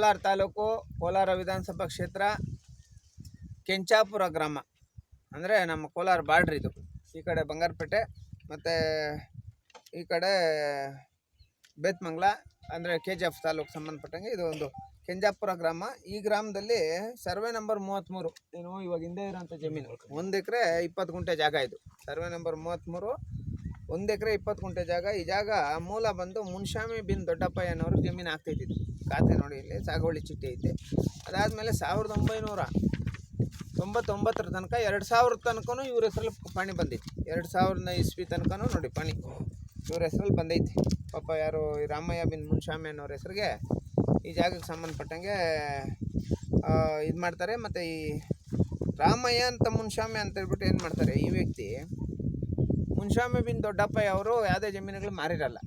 ಕೋಲಾರ ತಾಲೂಕು, ಕೋಲಾರ ವಿಧಾನಸಭಾ ಕ್ಷೇತ್ರ, ಕೆಂಚಾಪುರ ಗ್ರಾಮ. ಅಂದರೆ ನಮ್ಮ ಕೋಲಾರ ಬಾರ್ಡ್ರ್ ಇದು. ಈ ಕಡೆ ಬಂಗಾರಪೇಟೆ ಮತ್ತು ಈ ಕಡೆ ಬೇತ್ಮಂಗ್ಲ, ಅಂದರೆ KGF ತಾಲೂಕು ಸಂಬಂಧಪಟ್ಟಂಗೆ ಇದು ಒಂದು ಕೆಂಚಾಪುರ ಗ್ರಾಮ. ಈ ಗ್ರಾಮದಲ್ಲಿ ಸರ್ವೆ ನಂಬರ್ 33 ಏನು ಇವಾಗ ಹಿಂದೆ ಇರೋಂಥ ಜಮೀನು 1 ಎಕರೆ 20 ಗುಂಟೆ ಜಾಗ. ಇದು ಸರ್ವೆ ನಂಬರ್ 33, 1 ಎಕರೆ 20 ಗುಂಟೆ ಜಾಗ. ಈ ಜಾಗ ಮೂಲ ಬಂದು ಮುನ್ಷಾಮಿ ಬಿನ್ ದೊಡ್ಡಪ್ಪಯ್ಯ ಅನ್ನೋರು ಜಮೀನು ಆಗ್ತೈತಿ. ಖಾತೆ ನೋಡಿ, ಇಲ್ಲಿ ಸಾಗುವಳಿ ಚೀಟಿ ಐತೆ. ಅದಾದಮೇಲೆ 1999 ತನಕ 2000 ತನಕನೂ ಇವ್ರ ಹೆಸರಲ್ಲಿ ಪಣಿ ಬಂದೈತಿ. 2000 ಇಸ್ವಿ ತನಕನೂ ನೋಡಿ ಪಣಿ ಇವ್ರ ಹೆಸರಲ್ಲಿ ಬಂದೈತಿ. ಪಾಪ ಯಾರು ರಾಮಯ್ಯ ಬಿನ್ ಮುನ್ಷಾಮಿ ಅನ್ನೋರ ಹೆಸರಿಗೆ ಈ ಜಾಗಕ್ಕೆ ಸಂಬಂಧಪಟ್ಟಂಗೆ ಇದು ಮಾಡ್ತಾರೆ. ಮತ್ತು ಈ ರಾಮಯ್ಯ ಅಂತ ಮುನ್ಷಾಮಿ ಅಂತ ಹೇಳ್ಬಿಟ್ಟು ಏನು ಮಾಡ್ತಾರೆ, ಈ ವ್ಯಕ್ತಿ ಮುನ್ಷಾಮಿ ಬಿನ್ ದೊಡ್ಡಪ್ಪಯ್ಯ ಅವರು ಯಾವುದೇ ಜಮೀನುಗಳು ಮಾರಿರಲ್ಲ.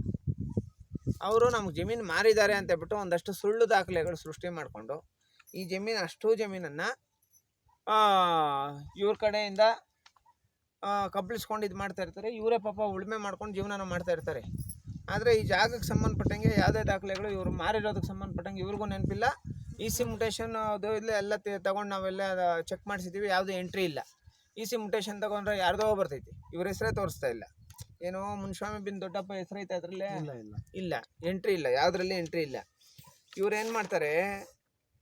ಅವರು ನಮ್ಗೆ ಜಮೀನು ಮಾರಿದ್ದಾರೆ ಅಂತ ಹೇಳ್ಬಿಟ್ಟು ಒಂದಷ್ಟು ಸುಳ್ಳು ದಾಖಲೆಗಳು ಸೃಷ್ಟಿ ಮಾಡಿಕೊಂಡು ಈ ಅಷ್ಟು ಜಮೀನನ್ನು ಇವ್ರ ಕಡೆಯಿಂದ ಕಬ್ಳಿಸ್ಕೊಂಡು ಇದು ಮಾಡ್ತಾ ಇರ್ತಾರೆ. ಇವರೇ ಪಾಪ ಉಳುಮೆ ಮಾಡ್ಕೊಂಡು ಜೀವನ ಮಾಡ್ತಾ ಇರ್ತಾರೆ. ಆದರೆ ಈ ಜಾಗಕ್ಕೆ ಸಂಬಂಧಪಟ್ಟಂಗೆ ಯಾವುದೇ ದಾಖಲೆಗಳು ಇವರು ಮಾರಿರೋದಕ್ಕೆ ಸಂಬಂಧಪಟ್ಟಂಗೆ ಇವ್ರಿಗೂ ನೆನಪಿಲ್ಲ. EC ಮುಟೇಷನ್ ಅದು ಇಲ್ಲ ಎಲ್ಲ ತೊಗೊಂಡು ನಾವೆಲ್ಲ ಚೆಕ್ ಮಾಡಿಸಿದ್ದೀವಿ, ಯಾವುದೇ ಎಂಟ್ರಿ ಇಲ್ಲ. EC ಮುಟೇಷನ್ ತೊಗೊಂಡ್ರೆ ಯಾರ್ದೋ ಬರ್ತೈತಿ, ಇವ್ರ ಹೆಸರೇ ತೋರಿಸ್ತಾ ಇಲ್ಲ. ಏನೋ ಮುನ್ಷಾಮಿ ಬಿನ್ ದೊಡ್ಡಪ್ಪ ಹೆಸರೈತೆ, ಅದರಲ್ಲೇ ಇಲ್ಲ ಎಂಟ್ರಿ ಇಲ್ಲ, ಯಾವುದ್ರಲ್ಲಿ ಎಂಟ್ರಿ ಇಲ್ಲ. ಇವ್ರು ಏನು ಮಾಡ್ತಾರೆ,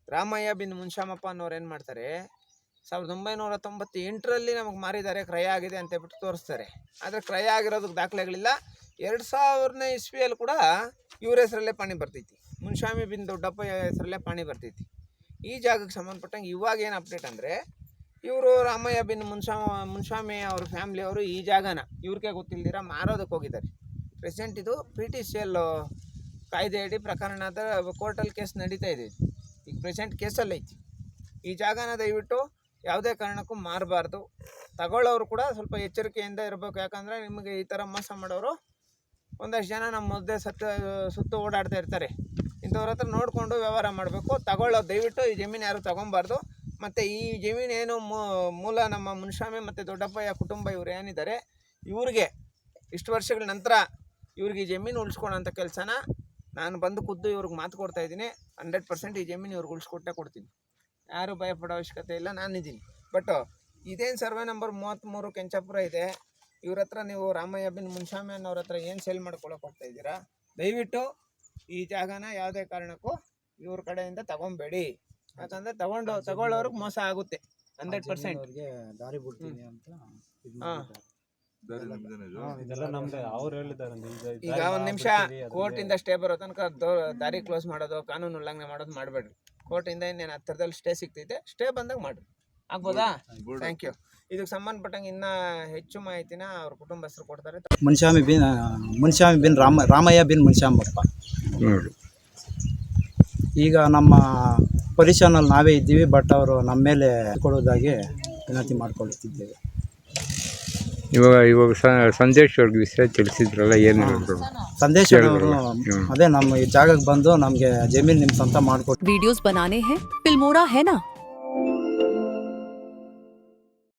ರಾಮಯ್ಯ ಬಿನ್ ಮುನ್ಷಾಮಪ್ಪ ಅನ್ನೋರು ಏನು ಮಾಡ್ತಾರೆ, 1998ರಲ್ಲಿ ನಮಗೆ ಮಾರಿದ್ದಾರೆ, ಕ್ರಯ ಆಗಿದೆ ಅಂತ ಹೇಳ್ಬಿಟ್ಟು ತೋರಿಸ್ತಾರೆ. ಆದರೆ ಕ್ರಯ ಆಗಿರೋದಕ್ಕೆ ದಾಖಲೆಗಳಿಲ್ಲ. 2000ನೇ ಇಸ್ವಿಯಲ್ಲಿ ಕೂಡ ಇವ್ರ ಹೆಸರಲ್ಲೇ ಪಾಣಿ ಬರ್ತೈತಿ, ಮುನ್ಷಾಮಿ ಬಿನ್ ದೊಡ್ಡಪ್ಪ ಹೆಸರಲ್ಲೇ ಪಾಣಿ ಬರ್ತೈತಿ. ಈ ಜಾಗಕ್ಕೆ ಸಂಬಂಧಪಟ್ಟಂಗೆ ಇವಾಗ ಏನು ಅಪ್ಡೇಟ್ ಅಂದರೆ, ಇವರು ರಾಮಯ್ಯ ಬಿನ್ ಮುನ್ಷಾಮಿ ಅವ್ರ ಫ್ಯಾಮ್ಲಿ ಅವರು ಈ ಜಾಗನ ಇವ್ರಿಗೆ ಗೊತ್ತಿಲ್ದಿರ ಮಾರೋದಕ್ಕೆ ಹೋಗಿದ್ದಾರೆ. ಪ್ರೆಸೆಂಟ್ ಇದು PTCL ಕಾಯ್ದೆ ಅಡಿ ಪ್ರಕರಣದ ಕೋರ್ಟಲ್ಲಿ ಕೇಸ್ ನಡೀತಾ ಇದೆ. ಈಗ ಪ್ರೆಸೆಂಟ್ ಕೇಸಲ್ಲಿ ಐತಿ. ಈ ಜಾಗನ ದಯವಿಟ್ಟು ಯಾವುದೇ ಕಾರಣಕ್ಕೂ ಮಾರಬಾರ್ದು. ತಗೊಳ್ಳೋರು ಕೂಡ ಸ್ವಲ್ಪ ಎಚ್ಚರಿಕೆಯಿಂದ ಇರಬೇಕು. ಯಾಕಂದರೆ ನಿಮಗೆ ಈ ಥರ ಮೋಸ ಮಾಡೋರು ಒಂದಷ್ಟು ಜನ ನಮ್ಮ ಮಧ್ಯೆ ಸುತ್ತ ಓಡಾಡ್ತಾ ಇರ್ತಾರೆ. ಇಂಥವ್ರ ಹತ್ರ ನೋಡಿಕೊಂಡು ವ್ಯವಹಾರ ಮಾಡಬೇಕು. ದಯವಿಟ್ಟು ಈ ಜಮೀನು ಯಾರು ತೊಗೊಬಾರ್ದು. ಮತ್ತು ಈ ಜಮೀನು ಏನು ಮೂಲ ನಮ್ಮ ಮುನ್ಷಾಮಿ ಮತ್ತು ದೊಡ್ಡಪ್ಪಯ್ಯ ಕುಟುಂಬ ಇವ್ರು ಏನಿದ್ದಾರೆ, ಇವ್ರಿಗೆ ಇಷ್ಟು ವರ್ಷಗಳ ನಂತರ ಇವ್ರಿಗೆ ಈ ಜಮೀನು ಉಳಿಸ್ಕೊಳೋಂಥ ಕೆಲಸನ ನಾನು ಬಂದು ಖುದ್ದು ಇವ್ರಿಗೆ ಮಾತು ಕೊಡ್ತಾ ಇದ್ದೀನಿ. 100% ಈ ಜಮೀನು ಇವ್ರಿಗೆ ಉಳಿಸ್ಕೊಟ್ಟೆ ಕೊಡ್ತೀನಿ. ಯಾರು ಭಯಪಡೋ ಅವಶ್ಯಕತೆ ಇಲ್ಲ, ನಾನಿದ್ದೀನಿ. ಬಟ್ ಇದೇನು ಸರ್ವೆ ನಂಬರ್ 33 ಕೆಂಚಾಪುರ ಇದೆ, ಇವ್ರ ಹತ್ರ ನೀವು ರಾಮಯ್ಯ ಬಿನ್ ಮುನ್ಷಾಮಿ ಅನ್ನೋರ ಹತ್ರ ಏನು ಸೇಲ್ ಮಾಡ್ಕೊಳಕ್ಕೆ ಹೋಗ್ತಾ ಇದ್ದೀರಾ, ದಯವಿಟ್ಟು ಈ ಜಾಗನ ಯಾವುದೇ ಕಾರಣಕ್ಕೂ ಇವ್ರ ಕಡೆಯಿಂದ ತಗೊಬೇಡಿ. ಯಾಕಂದರೆ ತಗೊಳ್ಳೋರ್ಗೆ ಮೋಸ ಆಗುತ್ತೆ 100%. ದಾರಿ ಬಿಡ್ತೀನಿ ಅಂತ. ಈಗ ಒಂದು ನಿಮಿಷ ಕೋರ್ಟಿಂದ ಸ್ಟೇ ಬರೋ ತನಕ ದಾರಿ ಕ್ಲೋಸ್ ಮಾಡೋದು, ಕಾನೂನು ಉಲ್ಲಂಘನೆ ಮಾಡೋದು ಮಾಡಬೇಡ್ರಿ. ಕೋರ್ಟಿಂದ ಇನ್ನೇನು ಹತ್ತಿರದಲ್ಲಿ ಸ್ಟೇ ಸಿಗ್ತೈತೆ, ಸ್ಟೇ ಬಂದಾಗ ಮಾಡಿರಿ. ಆಗ್ಬೋದಾ? Thank you. ಇದಕ್ಕೆ ಸಂಬಂಧಪಟ್ಟಂಗೆ ಇನ್ನೂ ಹೆಚ್ಚು ಮಾಹಿತಿನ ಅವ್ರ ಕುಟುಂಬ ಹೆಸರು ಕೊಡ್ತಾರೆ. ಮುನ್ಷಾಮಿ ಬಿನ್ ರಾಮಯ್ಯ ಬಿನ್ ಮುನ್ಷಾಮಪ್ಪ. ಈಗ ನಮ್ಮ ಪೊಸಿಷನಲ್ಲಿ ನಾವೇ ಇದ್ದೀವಿ, ಬಟ್ ಅವರು ನಮ್ಮ ಮೇಲೆ ಕೊಡೋದಾಗಿ ವಿನಂತಿ ಮಾಡ್ಕೊಳ್ತಿದ್ದೇವೆ. ಇವಾಗ ಸಂದೇಶ್ ಅವ್ರಿಗೆ ವಿಷಯ ತಿಳಿಸಿದ್ರಲ್ಲ, ಏನು ಹೇಳಿದ್ರು? ಸಂದೇಶ್ ಅವರು ಅದೇ ನಮ್ಮ ಈ ಜಾಗಕ್ಕೆ ಬಂದು ನಮಗೆ ಜಮೀನು ನಿಮ್ಮ ಸ್ವಂತ ಮಾಡಿಕೊಟ್ಟು. वीडियोस बनाने हैं, फिल्मोरा है ना,